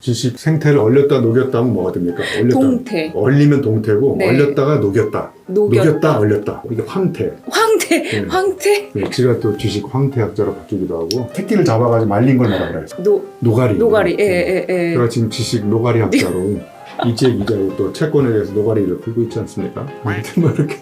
지식 생태를 얼렸다 녹였다 하면 뭐가 됩니까? 얼렸다. 동태. 얼리면 동태고 네. 얼렸다가 녹였다. 녹였다 얼렸다. 이게 황태. 황태. 네. 황태. 네, 제가 또 주식 황태학자로 바뀌기도 하고 새끼를 잡아가지고 말린 걸 뭐라 그래요? 노가리. 노가리. 네. 예. 제가 지금 지식 노가리 학자로 이재 기자로 또 채권에 대해서 노가리를 풀고 있지 않습니까? 아무튼 뭐 이렇게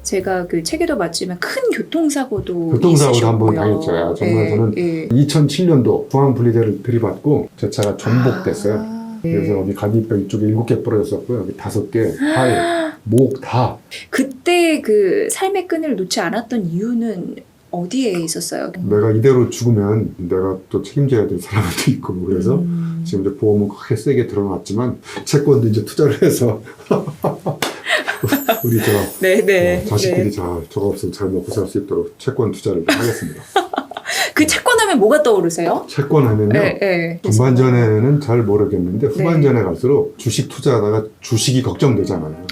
제가 그 책에도 봤지만 큰 교통사고도 한번 있으셨고요. 당했죠. 정말 저는 예. 2007년도 중앙 분리대를 들이받고 제 차가 전복됐어요. 그래서 여기 갈비뼈 이쪽에 7개 부러졌었고요. 여기 5개, 팔, 목 다. 그때 그 삶의 끈을 놓지 않았던 이유는 어디에 있었어요? 내가 이대로 죽으면 내가 또 책임져야 될 사람도 있고 그래서 지금 이제 보험은 크게 세게 들어놨지만 채권도 이제 투자를 해서 우리 자식들이 저거 없으면 잘 먹고 살 수 있도록 채권 투자를 하겠습니다. 그 채권하면 뭐가 떠오르세요? 채권 하면요. 전반전에는 잘 모르겠는데 후반전에 갈수록 주식 투자하다가 주식이 걱정되잖아요.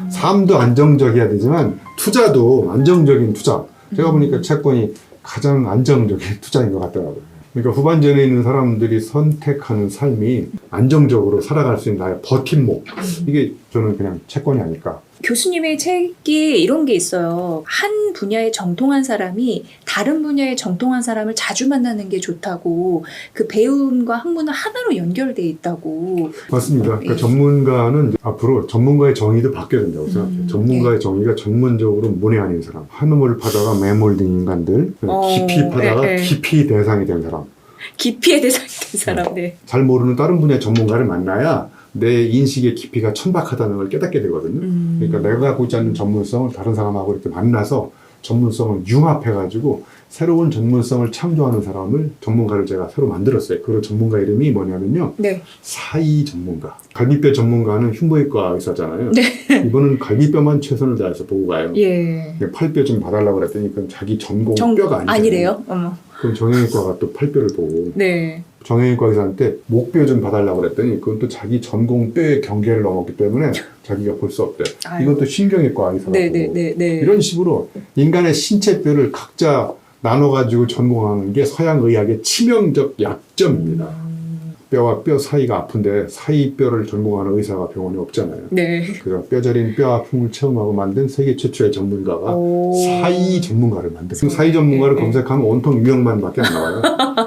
삶도 안정적이어야 되지만 투자도 안정적인 투자. 제가 보니까 채권이 가장 안정적인 투자인 것 같더라고요. 그러니까 후반전에 있는 사람들이 선택하는 삶이 안정적으로 살아갈 수 있는 나의 버팀목. 이게 저는 그냥 채권이 아닐까. 교수님의 책이 이런 게 있어요. 한 분야에 정통한 사람이 다른 분야에 정통한 사람을 자주 만나는 게 좋다고, 그 배움과 학문은 하나로 연결돼 있다고. 맞습니다. 그러니까 전문가는 이제 앞으로 전문가의 정의도 바뀌어야 된다고 생각해요. 전문가의 정의가 전문적으로 문외한인 사람, 한우물을 파다가 매몰된 인간들, 깊이 파다가 깊이 대상이 된 사람. 깊이의 대상이 된 사람. 네. 잘 모르는 다른 분야의 전문가를 만나야 내 인식의 깊이가 천박하다는 걸 깨닫게 되거든요. 그러니까 내가 갖고 있지 않는 전문성을 다른 사람하고 이렇게 만나서 전문성을 융합해가지고 새로운 전문성을 창조하는 사람을, 전문가를 제가 새로 만들었어요. 그 전문가 이름이 뭐냐면요. 사이 전문가. 갈비뼈 전문가는 흉부외과 의사잖아요. 이분은 갈비뼈만 최선을 다해서 보고 가요. 팔뼈 좀 봐달라고 그랬더니 그건 자기 전공 뼈가 아니래요. 그럼 정형외과가 또 팔뼈를 보고. 정형외과 의사한테 목뼈 좀 봐달라고 그랬더니 그건 또 자기 전공 뼈의 경계를 넘었기 때문에 자기가 볼 수 없대. 이건 또 신경외과 의사가 보고. 이런 식으로 인간의 신체뼈를 각자 나눠가지고 전공하는 게 서양의학의 치명적 약점입니다. 뼈와 뼈 사이가 아픈데 사이뼈를 전공하는 의사가 병원에 없잖아요. 그래서 뼈저린 뼈 아픔을 체험하고 만든 세계 최초의 전문가가 사이 전문가를 만들었어요. 사이 전문가를 검색하면 온통 유형만밖에 안 나와요.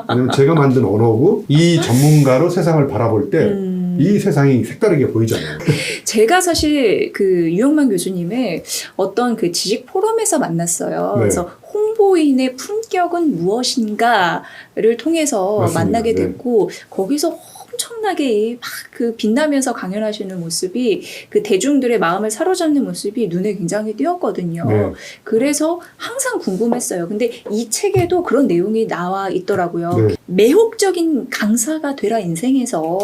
왜냐면 제가 만든 언어고 이 전문가로 세상을 바라볼 때 이 세상이 색다르게 보이잖아요. 제가 사실 그 유영만 교수님의 어떤 그 지식 포럼에서 만났어요. 그래서 홍보인의 품격은 무엇인가를 통해서 만나게 됐고, 거기서 엄청나게 막 그 빛나면서 강연하시는 모습이, 그 대중들의 마음을 사로잡는 모습이 눈에 굉장히 띄었거든요. 그래서 항상 궁금했어요. 근데 이 책에도 그런 내용이 나와 있더라고요. 매혹적인 강사가 되라 인생에서.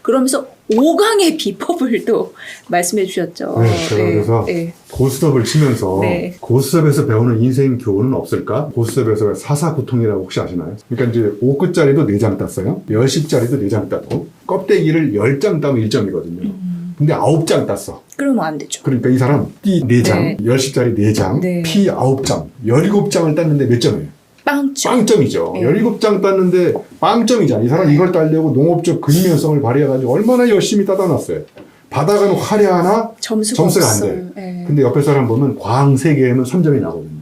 그러면서 5강의 비법을 또 말씀해 주셨죠. 제가 그래서 고스톱을 치면서 고스톱에서 배우는 인생 교훈은 없을까? 고스톱에서 사사구통이라고 혹시 아시나요? 그러니까 이제 5끝짜리도 4장 땄어요. 10장짜리도 4장 땄고 껍데기를 10장 따면 1점이거든요. 근데 9장 땄어. 그러면 안 되죠. 그러니까 이 사람 띠 4장, 10장짜리 4장, 피 9장, 17장을 땄는데 몇 점이에요? 빵점이죠. 17장 땄는데 빵점이잖아. 이 사람 이걸 따려고 농업적 근면성을 발휘해가지고 얼마나 열심히 따다놨어요. 바다가는 화려하나 점수가 안 돼. 근데 옆에 사람 보면 광 3개에는 3점이 나거든요.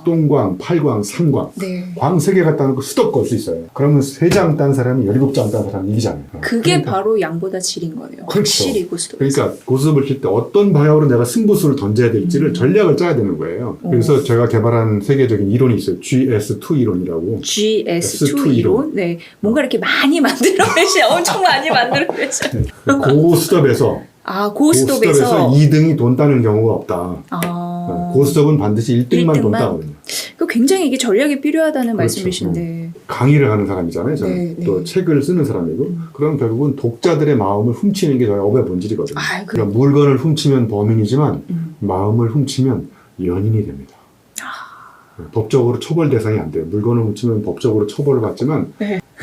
똥광, 팔광, 삼광. 광 3개 갖다 놓고 수덕 걸 수 있어요. 그러면 3장 딴 사람이 17장 딴 사람이 이기잖아요. 그게 바로 양보다 질인 거예요. 확실히 고스톱. 그러니까 고스톱을 칠 때 어떤 방향으로 내가 승부수를 던져야 될지를 전략을 짜야 되는 거예요. 그래서 제가 개발한 세계적인 이론이 있어요. GS2 이론이라고. GS2 이론? 뭔가 이렇게 많이 만들어 계시, 엄청 많이 만들어 계시. 고스톱에서 고스톱에서 2등이 돈 따는 경우가 없다. 고스톱은 반드시 1등만 돈 따거든요. 굉장히 이게 전략이 필요하다는 말씀이신데. 강의를 하는 사람이잖아요. 저는 또 책을 쓰는 사람이고, 그럼 결국은 독자들의 마음을 훔치는 게 저희 업의 본질이거든요. 그러니까 물건을 훔치면 범인이지만 마음을 훔치면 연인이 됩니다. 법적으로 처벌 대상이 안 돼요. 물건을 훔치면 법적으로 처벌을 받지만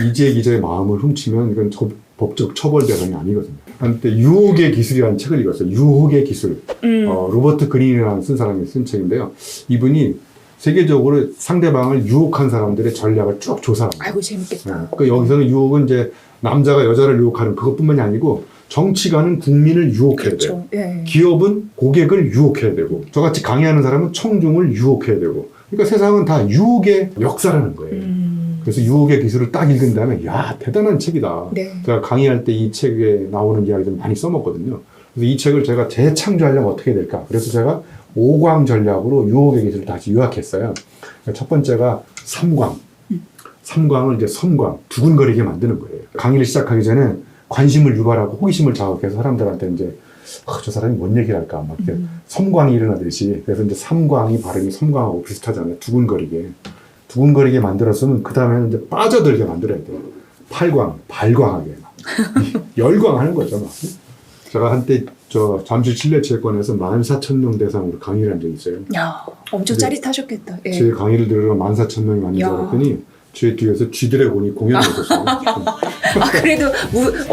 이재 기자의 마음을 훔치면 이건 법적 처벌 대상이 아니거든요. 한때 유혹의 기술이라는 책을 읽었어요. 유혹의 기술. 로버트 그린이라는 쓴 사람이 쓴 책인데요. 이분이 세계적으로 상대방을 유혹한 사람들의 전략을 쭉 조사합니다. 아이고 재밌겠다. 그러니까 여기서는 유혹은 이제 남자가 여자를 유혹하는 그것뿐만이 아니고 정치가는 국민을 유혹해야 돼요. 그렇죠. 예. 기업은 고객을 유혹해야 되고 저같이 강의하는 사람은 청중을 유혹해야 되고 그러니까 세상은 다 유혹의 역사라는 거예요. 그래서 유혹의 기술을 딱 읽은 다음에 야 대단한 책이다. 네. 제가 강의할 때 이 책에 나오는 이야기들 많이 써먹거든요. 그래서 이 책을 제가 재창조하려면 어떻게 될까? 그래서 제가 5광 전략으로 유혹의 기술을 다시 요약했어요. 첫 번째가 3광. 3광을 이제 섬광, 두근거리게 만드는 거예요. 강의를 시작하기 전에 관심을 유발하고 호기심을 자극해서 사람들한테 이제 저 사람이 뭔 얘기를 할까 막 이렇게 섬광이 일어나듯이 그래서 이제 3광이 발음이 섬광하고 비슷하잖아요. 두근거리게 만들었으면 그 다음에는 이제 빠져들게 만들어야 돼요. 8광, 발광하게 막 열광하는 거죠. 막. 제가 한때 저 잠실 실내체육관에서 14,000명 대상으로 강의를 한 적이 있어요. 야, 엄청 짜릿하셨겠다. 예. 제 강의를 들으러 14,000명이 왔는 줄 알았더니 제 뒤에서 쥐드래곤이 공연을 했었어요. 아, 그래도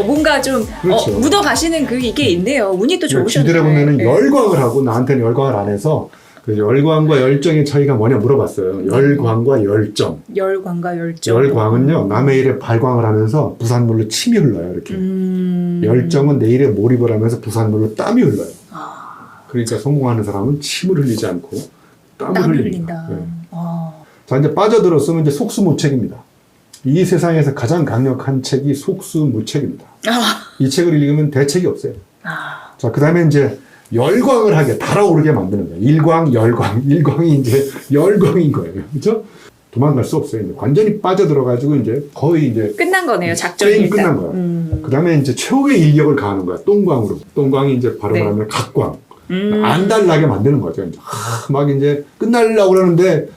뭔가 좀 그렇죠. 묻어 가시는 이게 있네요. 운이 또 좋으셨네. 쥐드래곤에는 예. 열광을 하고 나한테는 열광을 안 해서 그 열광과 열정의 차이가 뭐냐 물어봤어요. 열광과 열정. 열광과 열정. 열광은요 남의 일에 발광을 하면서 부산물로 침이 흘러요. 이렇게. 열정은 내 일에 몰입을 하면서 부산물로 땀이 흘러요. 그러니까 성공하는 사람은 침을 흘리지 않고 땀을 흘립니다. 흘린다. 네. 자 이제 빠져들었으면 이제 속수무책입니다. 이 세상에서 가장 강력한 책이 속수무책입니다. 이 책을 읽으면 대책이 없어요. 자 그다음에 이제 열광을 하게 달아오르게 만드는 거예요. 일광, 열광, 일광이 이제 열광인 거예요. 그렇죠? 도망갈 수 없어요. 이제 완전히 빠져들어가지고 이제 거의 이제 끝난 거네요. 작전이 게임 일단. 끝난 거야. 그다음에 이제 최후의 인력을 가하는 거야. 똥광으로. 똥광이 이제 발음을 하면 각광. 안 달라게 만드는 거죠. 이제. 막 이제 끝날려고 그러는데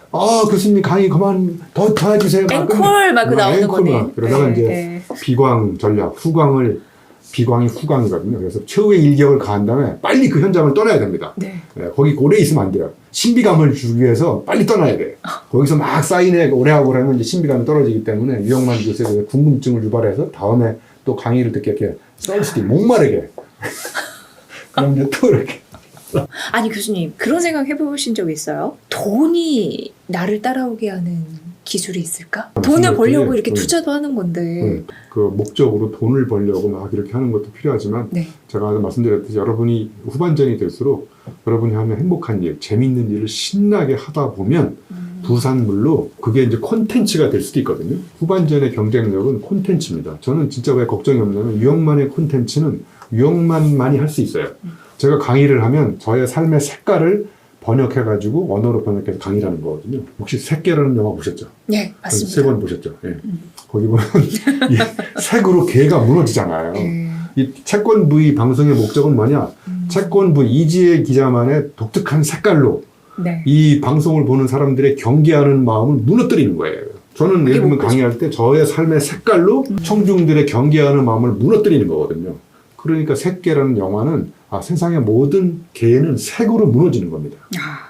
교수님 강의 그만 더 해주세요. 앵콜 막 나오는 거네. 그러다가 이제 비광 전략, 비광이 후광이거든요. 그래서 최후의 일격을 가한 다음에 빨리 그 현장을 떠나야 됩니다. 네. 거기 오래 있으면 안 돼요. 신비감을 주기 위해서 빨리 떠나야 돼. 거기서 막 사인회 오래 하고 그러면 이제 신비감이 떨어지기 때문에 유영만 교수에 궁금증을 유발해서 다음에 또 강의를 듣게 이렇게 썰스티 목마르게. 그럼 이제 또 이렇게. 아니 교수님 그런 생각 해보신 적 있어요? 돈이 나를 따라오게 하는 기술이 있을까? 돈을 벌려고 이렇게 투자도 하는 건데 그 목적으로 돈을 벌려고 막 이렇게 하는 것도 필요하지만 네. 제가 말씀드렸듯이 여러분이 후반전이 될수록 여러분이 하면 행복한 일, 재밌는 일을 신나게 하다 보면 부산물로 그게 이제 콘텐츠가 될 수도 있거든요. 후반전의 경쟁력은 콘텐츠입니다. 저는 진짜 왜 걱정이 없냐면 유영만의 콘텐츠는 유영만만이 할 수 있어요. 제가 강의를 하면 저의 삶의 색깔을 번역해가지고 언어로 번역해서 강의를 하는 거거든요. 혹시 색개라는 영화 보셨죠? 네, 맞습니다. 3번 보셨죠? 예. 거기 보면 이 색으로 개가 무너지잖아요. 이 채권부의 방송의 목적은 뭐냐? 채권부 이지혜 기자만의 독특한 색깔로 네. 이 방송을 보는 사람들의 경계하는 마음을 무너뜨리는 거예요. 저는 예를 들면 강의할 때 저의 삶의 색깔로 청중들의 경계하는 마음을 무너뜨리는 거거든요. 그러니까 색개라는 영화는 세상의 모든 개는 색으로 무너지는 겁니다.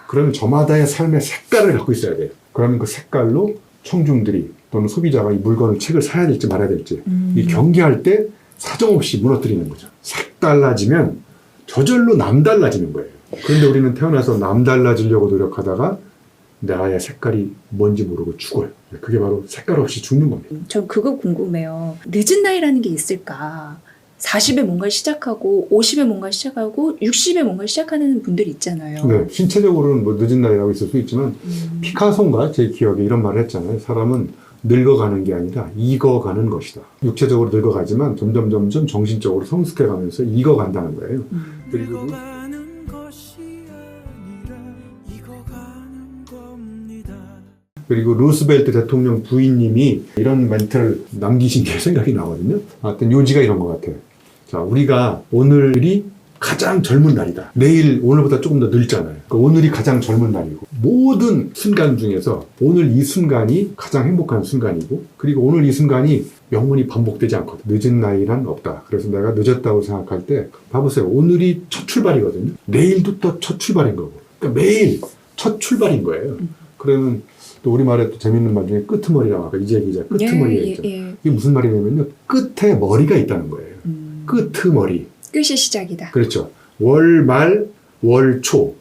그러면 저마다의 삶의 색깔을 갖고 있어야 돼요. 그러면 그 색깔로 청중들이 또는 소비자가 이 물건을 책을 사야 될지 말아야 될지 이 경계할 때 사정없이 무너뜨리는 거죠. 색 달라지면 저절로 남 달라지는 거예요. 그런데 우리는 태어나서 남 달라지려고 노력하다가 나의 색깔이 뭔지 모르고 죽어요. 그게 바로 색깔 없이 죽는 겁니다. 전 그거 궁금해요. 늦은 나이라는 게 있을까? 40에 뭔가 시작하고 50에 뭔가 시작하고 60에 뭔가 시작하는 분들이 있잖아요. 네, 신체적으로는 뭐 늦은 나이라고 있을 수 있지만 피카소인가 제 기억에 이런 말을 했잖아요. 사람은 늙어가는 게 아니라 익어가는 것이다. 육체적으로 늙어가지만 점점 정신적으로 성숙해가면서 익어간다는 거예요. 그리고 그리고 루스벨트 대통령 부인님이 이런 멘트를 남기신 게 생각이 나거든요. 하여튼 요지가 이런 것 같아요. 자, 우리가 오늘이 가장 젊은 날이다. 내일 오늘보다 조금 더 늙잖아요. 그러니까 오늘이 가장 젊은 날이고 모든 순간 중에서 오늘 이 순간이 가장 행복한 순간이고 그리고 오늘 이 순간이 영원히 반복되지 않거든. 늦은 나이란 없다. 그래서 내가 늦었다고 생각할 때 봐보세요. 오늘이 첫 출발이거든요. 내일도 또 첫 출발인 거고. 그러니까 매일 첫 출발인 거예요. 그러면 또 우리말에 또 재밌는 말 중에 끄트머리라고 아까 이재 기자 끄트머리가 있죠. 이게 무슨 말이냐면요. 끝에 머리가 있다는 거예요. 끄트머리. 끝이 시작이다. 그렇죠. 월말, 월초,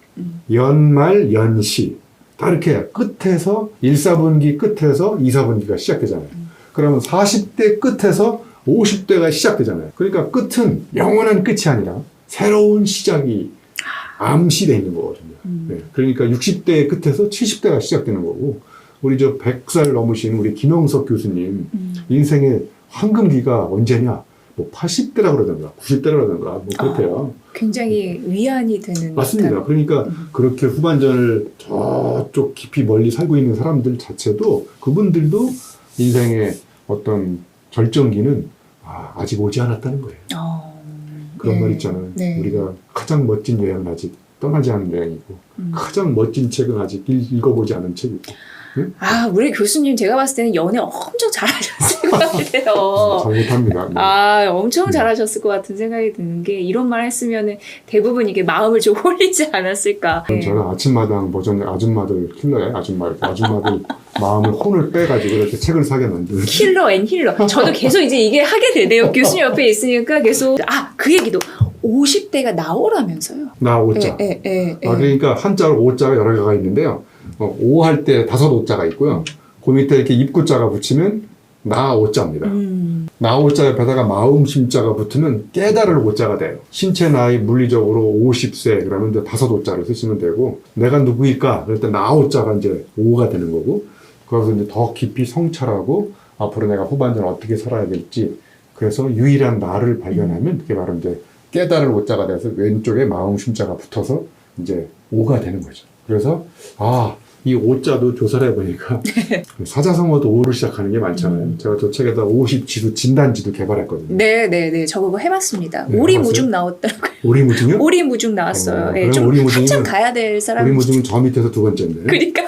연말, 연시. 다 이렇게 끝에서 1, 4분기 끝에서 2, 4분기가 시작되잖아요. 그러면 40대 끝에서 50대가 시작되잖아요. 그러니까 끝은 영원한 끝이 아니라 새로운 시작이 암시되어 있는 거거든요. 네. 그러니까 60대 끝에서 70대가 시작되는 거고, 우리 저 100살 넘으신 우리 김영석 교수님 인생의 황금기가 언제냐? 뭐 80대라 그러던가 90대라 그러던가 뭐 그렇대요. 굉장히 위안이 되는 맞습니다. 듯한. 그러니까 그렇게 후반전을 저쪽 깊이 멀리 살고 있는 사람들 자체도 그분들도 인생의 어떤 절정기는 아직 오지 않았다는 거예요. 그런 네. 말 있잖아요. 네. 우리가 가장 멋진 여행은 아직 떠나지 않은 여행이고 가장 멋진 책은 아직 읽어보지 않은 책이고. 응? 우리 교수님 제가 봤을 때는 연애 엄청 잘하셨을 것 같아요. 잘못합니다. 네. 엄청 잘하셨을 것 같은 생각이 드는 게, 이런 말 했으면은 대부분 이게 마음을 좀 홀리지 않았을까. 네. 저는 아침마당 버전 아줌마들 킬러예요. 아줌마들 마음을 혼을 빼가지고 이렇게 책을 사게 만드는. 킬러 앤 힐러. 저도 계속 이제 이게 하게 되네요. 교수님 옆에 있으니까 계속. 그 얘기도 50대가 나오라면서요. 나 오자. 그러니까 한자로 오자가 여러 개가 있는데요. 오 할 때 5오자가 있고요. 그 밑에 이렇게 입구자가 붙이면 나 오자입니다. 나 오자 옆에다가 마음 심자가 붙으면 깨달을 오자가 돼요. 신체 나이 물리적으로 50세 그러면 이제 5오자를 쓰시면 되고, 내가 누구일까? 그럴 때 나 오자가 이제 5가 되는 거고, 그래서 이제 더 깊이 성찰하고 앞으로 내가 후반전 어떻게 살아야 될지, 그래서 유일한 나를 발견하면 그게 바로 이제 깨달을 오자가 돼서 왼쪽에 마음 심자가 붙어서 이제 5가 되는 거죠. 그래서 이 오자도 조사를 해보니까 사자성어도 오로 시작하는 게 많잖아요. 제가 저 책에다 50지도 진단지도 개발했거든요. 네. 저 그거 해봤습니다. 네, 오리무중 나왔더라고요. 오리무중이요? 오리무중 나왔어요. 그럼 좀 오리무중이면- 한참 가야 될 사람. 오리무중은 저 밑에서 두 번째인데. 그러니까요.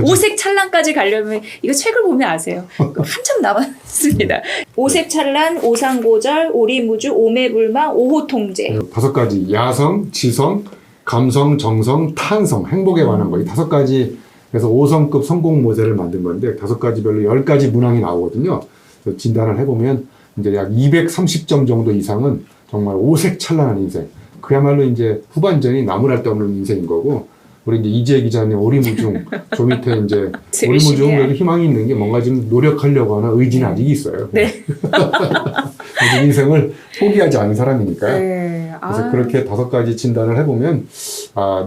오색 찰랑까지 가려면 이거 책을 보면 아세요. 한참 남았습니다. 오색 찰랑, 오상고절, 오리무주, 오매불망, 오호통제. 5가지 야성, 지성, 감성, 정성, 탄성, 행복에 관한 거. 이 5가지, 그래서 5성급 성공 모델을 만든 건데 5가지별로 10가지 문항이 나오거든요. 그래서 진단을 해보면 이제 약 230점 정도 이상은 정말 오색찬란한 인생. 그야말로 이제 후반전이 나무랄 데 없는 인생인 거고, 우리 이제 이재 기자님 오리무중, 저 밑에 이제 오리무중 여기 희망이 있는 게 뭔가 좀 노력하려고 하는 의지는 아직 있어요. 네. 아직 인생을 포기하지 않은 사람이니까요. 네. 그래서 그렇게 5가지 진단을 해보면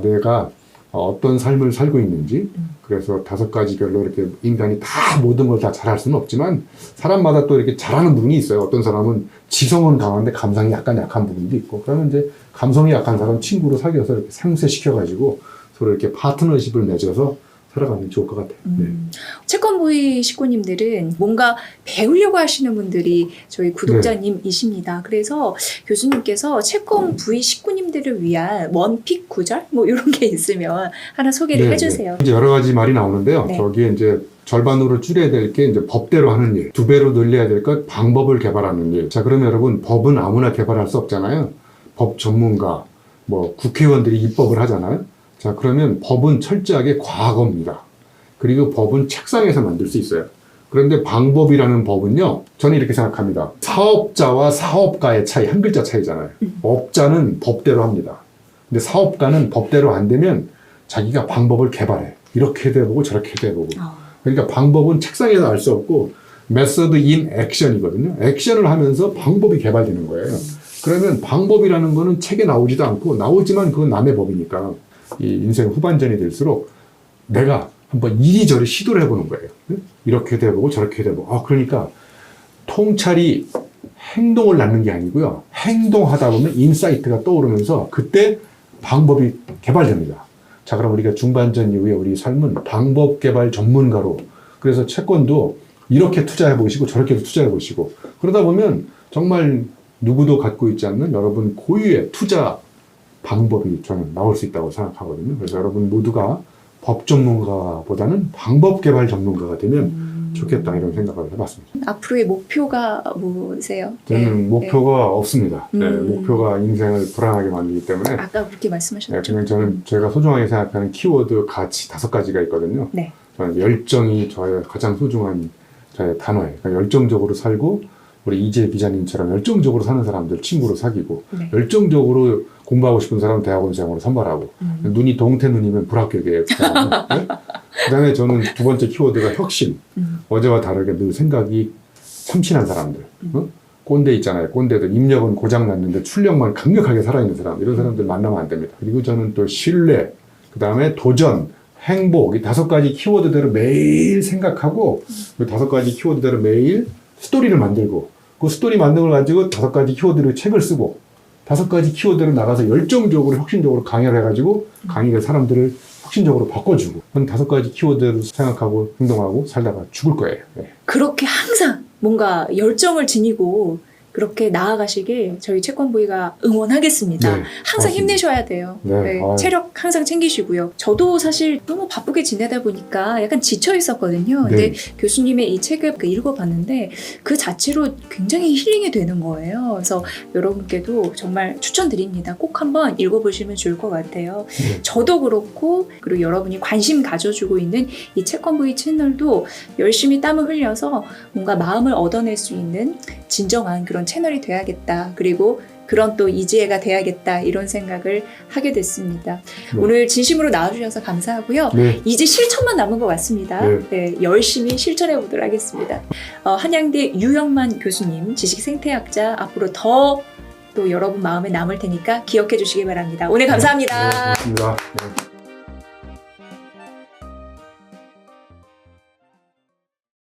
내가 어떤 삶을 살고 있는지, 그래서 5가지별로 이렇게 인간이 다 모든 걸 다 잘할 수는 없지만 사람마다 또 이렇게 잘하는 부분이 있어요. 어떤 사람은 지성은 강한데 감성이 약간 약한 부분도 있고, 그러면 이제 감성이 약한 사람 친구로 사귀어서 이렇게 상쇄시켜가지고 서로 이렇게 파트너십을 맺어서 살아가면 좋을 것 같아요. 네. 채권부의 식구님들은 뭔가 배우려고 하시는 분들이 저희 구독자님이십니다. 그래서 교수님께서 채권부의 식구님들을 위한 원픽 구절 뭐 이런 게 있으면 하나 소개를 해주세요. 이제 여러 가지 말이 나오는데요. 네. 저기에 이제 절반으로 줄여야 될 게 이제 법대로 하는 일, 2배로 늘려야 될 것 방법을 개발하는 일. 자, 그러면 여러분 법은 아무나 개발할 수 없잖아요. 법 전문가, 뭐 국회의원들이 입법을 하잖아요. 자, 그러면 법은 철저하게 과거입니다. 그리고 법은 책상에서 만들 수 있어요. 그런데 방법이라는 법은요, 저는 이렇게 생각합니다. 사업자와 사업가의 차이, 한 글자 차이잖아요. 업자는 법대로 합니다. 근데 사업가는 법대로 안 되면 자기가 방법을 개발해. 이렇게도 해보고 저렇게도 해보고. 그러니까 방법은 책상에서 알 수 없고 메서드 인 액션이거든요. 액션을 하면서 방법이 개발되는 거예요. 그러면 방법이라는 거는 책에 나오지도 않고, 나오지만 그건 남의 법이니까 이 인생 후반전이 될수록 내가 한번 이리저리 시도를 해보는 거예요. 이렇게도 해보고 저렇게도 해보고. 그러니까 통찰이 행동을 낳는 게 아니고요. 행동하다 보면 인사이트가 떠오르면서 그때 방법이 개발됩니다. 자, 그럼 우리가 중반전 이후에 우리 삶은 방법 개발 전문가로, 그래서 채권도 이렇게 투자해 보시고 저렇게도 투자해 보시고, 그러다 보면 정말 누구도 갖고 있지 않는 여러분 고유의 투자 방법이 저는 나올 수 있다고 생각하거든요. 그래서 여러분 모두가 법 전문가보다는 방법 개발 전문가가 되면 좋겠다 이런 생각을 해봤습니다. 앞으로의 목표가 뭐세요? 저는 목표가 없습니다. 네, 음. 목표가 인생을 불안하게 만들기 때문에 아까 그렇게 말씀하셨죠. 그냥 저는 제가 소중하게 생각하는 키워드 가치 5가지가 있거든요. 네. 저는 열정이 저의 가장 소중한 저의 단어예요. 그러니까 열정적으로 살고 우리 이재 기자님처럼 열정적으로 사는 사람들 친구로 사귀고 네. 열정적으로 공부하고 싶은 사람 대학원생으로 선발하고 눈이 동태 눈이면 불합격이에요. 네? 그다음에 저는 두 번째 키워드가 혁신. 어제와 다르게 늘 생각이 참신한 사람들. 꼰대 있잖아요. 꼰대들 입력은 고장났는데 출력만 강력하게 살아있는 사람. 이런 사람들 만나면 안 됩니다. 그리고 저는 또 신뢰, 그다음에 도전, 행복 이 5가지 키워드대로 매일 생각하고 그 5가지 키워드대로 매일 스토리를 만들고 그 스토리 만든 걸 가지고 5가지 키워드로 책을 쓰고 5가지 키워드로 나가서 열정적으로 혁신적으로 강의를 해가지고 강의가 사람들을 혁신적으로 바꿔주고 그런 5가지 키워드로 생각하고 행동하고 살다가 죽을 거예요. 네. 그렇게 항상 뭔가 열정을 지니고 그렇게 나아가시길 저희 채권부가 응원하겠습니다. 네, 항상 고맙습니다. 힘내셔야 돼요. 네, 네, 아유. 체력 항상 챙기시고요. 저도 사실 너무 바쁘게 지내다 보니까 약간 지쳐 있었거든요. 근데 네. 교수님의 이 책을 읽어봤는데 그 자체로 굉장히 힐링이 되는 거예요. 그래서 여러분께도 정말 추천드립니다. 꼭 한번 읽어보시면 좋을 것 같아요. 네. 저도 그렇고 그리고 여러분이 관심 가져주고 있는 이 채권부의 채널도 열심히 땀을 흘려서 뭔가 마음을 얻어낼 수 있는 진정한 그런 채널이 돼야겠다. 그리고 그런 또 이지혜가 돼야겠다. 이런 생각을 하게 됐습니다. 네. 오늘 진심으로 나와주셔서 감사하고요. 네. 이제 실천만 남은 것 같습니다. 네. 네, 열심히 실천해 보도록 하겠습니다. 한양대 유영만 교수님, 지식 생태학자 앞으로 더 또 여러분 마음에 남을 테니까 기억해 주시기 바랍니다. 오늘 감사합니다. 네, 고맙습니다. 네.